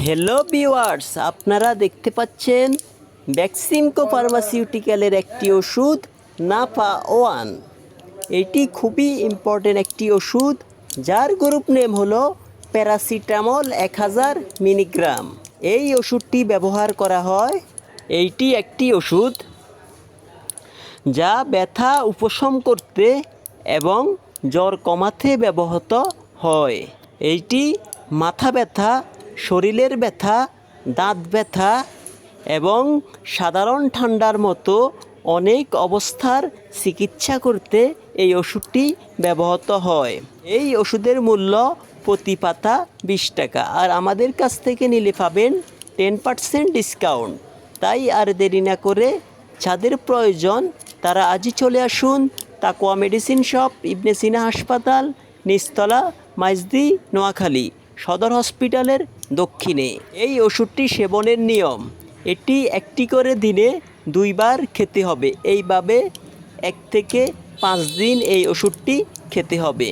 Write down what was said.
Hello viewers, আপনারা দেখতে পাচ্ছেন ব্যাক্সিমকো ফার্মাসিউটিক্যালের একটি ওষুধ নাফা ওয়ান। এটি খুবই ইম্পর্টেন্ট একটি ওষুধ, যার গ্রুপ নেম হলো প্যারাসিটামল 1000 মিলিগ্রাম। এই ওষুধটি ব্যবহার করা হয়। এইটি একটি ওষুধ যা ব্যথা উপশম করতে এবং জ্বর কমাতে ব্যবহৃত হয়। এইটি মাথা ব্যথা, শরীরের ব্যথা, দাঁত ব্যথা এবং সাধারণ ঠান্ডার মতো অনেক অবস্থার চিকিৎসা করতে এই ওষুধটি ব্যবহৃত হয়। এই ওষুধের মূল্য প্রতি পাতা 20 টাকা, আর আমাদের কাছ থেকে নিলে পাবেন 10% ডিসকাউন্ট। তাই আর দেরি না করে যাদের প্রয়োজন তারা আজই চলে আসুন তাকওয়া মেডিসিন শপ, ইবনে সিনা হাসপাতাল, নিচতলা, মাইজদি, নোয়াখালী সদর হসপিটালের দক্ষিণে। এই ওষুধটি সেবনের নিয়ম: এটি একটি করে দিনে 2 বার খেতে হবে। এইভাবে 1 থেকে 5 দিন এই ওষুধটি খেতে হবে।